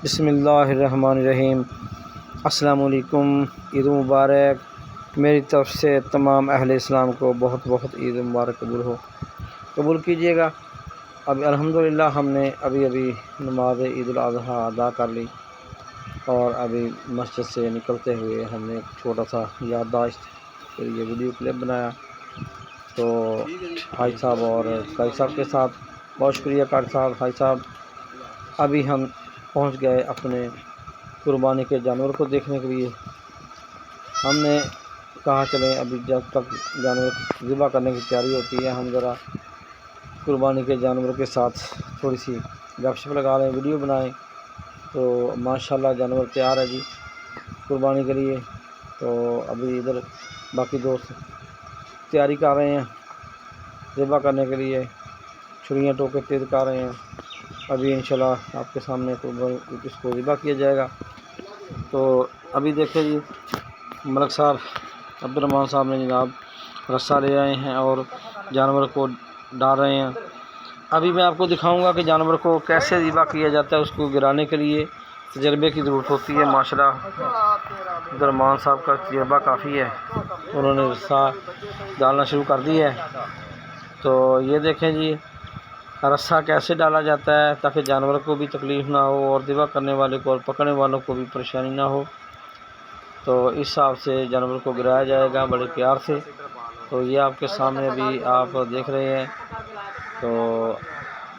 بسم اللہ الرحمن الرحیم۔ السلام علیکم، عید مبارک۔ میری طرف سے تمام اہل اسلام کو بہت بہت عید مبارک قبول کیجیے گا۔ اب الحمدللہ ہم نے ابھی نماز عید الاضحیٰ ادا کر لی اور ابھی مسجد سے نکلتے ہوئے ہم نے ایک چھوٹا سا یادداشت کے لیے ویڈیو کلپ بنایا، تو حاج صاحب اور قاری صاحب کے ساتھ بہت شکریہ قاری صاحب، حاج صاحب۔ ابھی ہم پہنچ گئے اپنے قربانی کے جانور کو دیکھنے کے لیے۔ ہم نے کہا چلیں ابھی جب تک جانور ذبح کرنے کی تیاری ہوتی ہے ہم ذرا قربانی کے جانور کے ساتھ تھوڑی سی گپ شپ لگا لیں، ویڈیو بنائیں۔ تو ماشاءاللہ جانور تیار ہے جی قربانی کے لیے۔ تو ابھی ادھر باقی دوست تیاری کر رہے ہیں ذبح کرنے کے لیے، چھریاں ٹوکے تیز کر رہے ہیں۔ ابھی انشاءاللہ آپ کے سامنے اس کو ذبح کیا جائے گا۔ تو ابھی دیکھیں جی ملک صاحب عبدالرحمٰن صاحب نے جناب رسہ لے آئے ہیں اور جانور کو ڈال رہے ہیں۔ ابھی میں آپ کو دکھاؤں گا کہ جانور کو کیسے ذبح کیا جاتا ہے۔ اس کو گرانے کے لیے تجربے کی ضرورت ہوتی ہے۔ ماشاءاللہ عبدالرحمٰن صاحب کا تجربہ کافی ہے، انہوں نے رسہ ڈالنا شروع کر دی ہے۔ تو یہ دیکھیں جی رسہ کیسے ڈالا جاتا ہے تاکہ جانور کو بھی تکلیف نہ ہو اور ذبح کرنے والے کو اور پکڑنے والوں کو بھی پریشانی نہ ہو۔ تو اس حساب سے جانور کو گرایا جائے گا بڑے پیار سے۔ تو یہ آپ کے سامنے ابھی آپ دیکھ رہے ہیں تو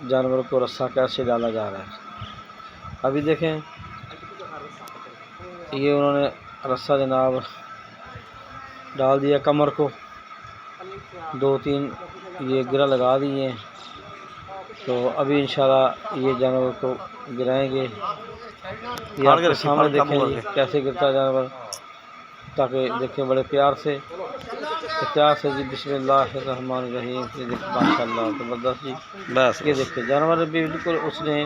جانور کو رسہ کیسے ڈالا جا رہا ہے۔ ابھی دیکھیں یہ انہوں نے رسہ جناب ڈال دیا کمر کو، 2-3 یہ گرہ لگا دیے۔ تو ابھی انشاءاللہ یہ جانور کو گرائیں گے۔ یہ آپ کے سامنے دیکھیں جی کیسے گرتا ہے جانور، تاکہ دیکھیں بڑے پیار سے جی بسم اللہ الرحمن الرحیم۔ یہ دیکھیں ماشاءاللہ زبردست جی، یہ دیکھیں جانور بھی بالکل اس نے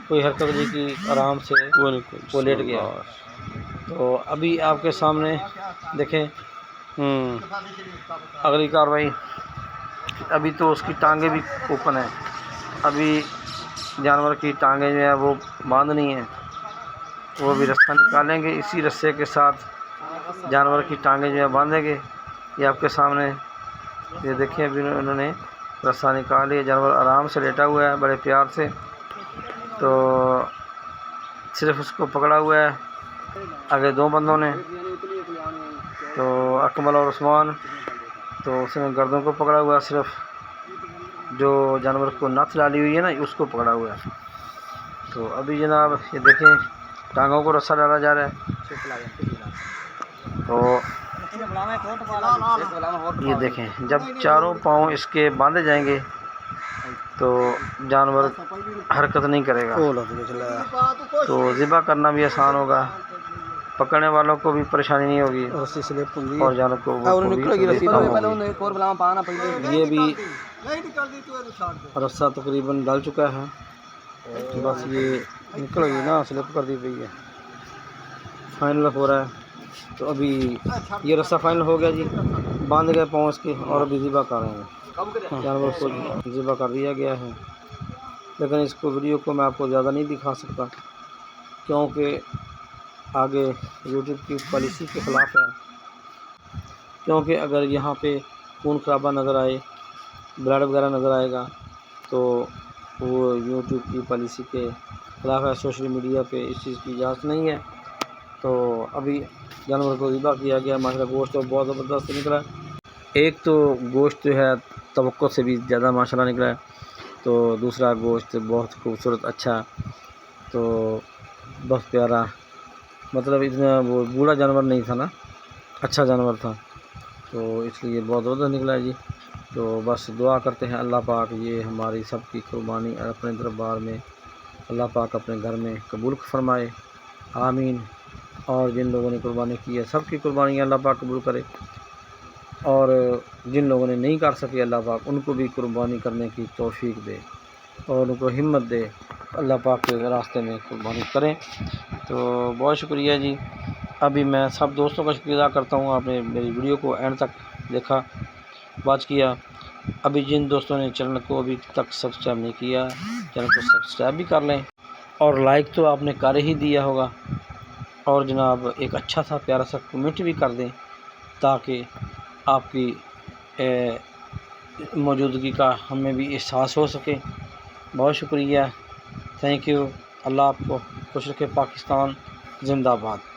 کوئی حرکت نہیں کی، آرام سے وہ لیٹ گیا۔ تو ابھی آپ کے سامنے دیکھیں اگلی کارروائی۔ ابھی تو اس کی ٹانگیں بھی اوپن ہیں، ابھی جانور کی ٹانگیں جو ہیں وہ باندھنی ہیں، وہ بھی رسہ نکالیں گے۔ اسی رسے کے ساتھ جانور کی ٹانگیں جو ہیں باندھیں گے۔ یہ آپ کے سامنے یہ دیکھیں ابھی انہوں نے رسہ نکال لیا، جانور آرام سے لیٹا ہوا ہے بڑے پیار سے۔ تو صرف اس کو پکڑا ہوا ہے آگے 2 بندوں نے، تو اکمل اور عثمان، تو اس نے گردوں کو پکڑا ہوا ہے، صرف جو جانور کو نتھ ڈالی ہوئی ہے نا اس کو پکڑا ہوا ہے۔ تو ابھی جناب یہ دیکھیں ٹانگوں کو رسہ ڈالا جا رہا ہے۔ تو یہ دیکھیں جب چاروں پاؤں اس کے باندھے جائیں گے تو جانور حرکت نہیں کرے گا، تو ذبح کرنا بھی آسان ہوگا، پکڑنے والوں کو بھی پریشانی نہیں ہوگی اور جانور کو یہ بھی رسہ تقریباً ڈل چکا ہے، بس یہ نکل گئی نا، سلپ کر دی گئی ہے، فائنل ہو رہا ہے۔ تو ابھی یہ رسہ فائنل ہو گیا جی، باندھ گئے پاؤں اس کے اور ابھی ذبح کر رہے ہیں۔ جانور کو ذبح کر دیا گیا ہے، لیکن اس کو ویڈیو کو میں آپ کو زیادہ نہیں دکھا سکتا کیونکہ آگے یوٹیوب کی پالیسی کے خلاف ہے، کیونکہ اگر یہاں پہ خون خرابہ نظر آئے، بلڈ وغیرہ نظر آئے گا تو وہ یوٹیوب کی پالیسی کے خلاف ہے، سوشل میڈیا پہ اس چیز کی اجازت نہیں ہے۔ تو ابھی جانور کو ذبح کیا گیا، ماشاءاللہ گوشت تو بہت زبردست نکلا ہے۔ ایک تو گوشت جو ہے توقع سے بھی زیادہ ماشاءاللہ نکلا ہے، تو دوسرا گوشت بہت خوبصورت اچھا، تو بہت پیارا، مطلب اتنا وہ بوڑھا جانور نہیں تھا نا، اچھا جانور تھا، تو اس لیے بہت زبردست نکلا ہے جی۔ تو بس دعا کرتے ہیں اللہ پاک یہ ہماری سب کی قربانی اپنے دربار میں اللہ پاک اپنے گھر میں قبول فرمائے، آمین۔ اور جن لوگوں نے قربانی کی ہے سب کی قربانی اللہ پاک قبول کرے، اور جن لوگوں نے نہیں کر سکے اللہ پاک ان کو بھی قربانی کرنے کی توفیق دے اور ان کو ہمت دے، اللہ پاک کے راستے میں قربانی کریں۔ تو بہت شکریہ جی۔ ابھی میں سب دوستوں کا شکریہ ادا کرتا ہوں، آپ نے میری ویڈیو کو اینڈ تک دیکھا، واچ کیا۔ ابھی جن دوستوں نے چینل کو ابھی تک سبسکرائب نہیں کیا چینل کو سبسکرائب بھی کر لیں اور لائک تو آپ نے کر ہی دیا ہوگا، اور جناب ایک اچھا سا پیارا سا کمنٹ بھی کر دیں تاکہ آپ کی موجودگی کا ہمیں بھی احساس ہو سکے۔ بہت شکریہ، تھینک یو۔ اللہ آپ کو خوش رکھے۔ پاکستان زندہ باد۔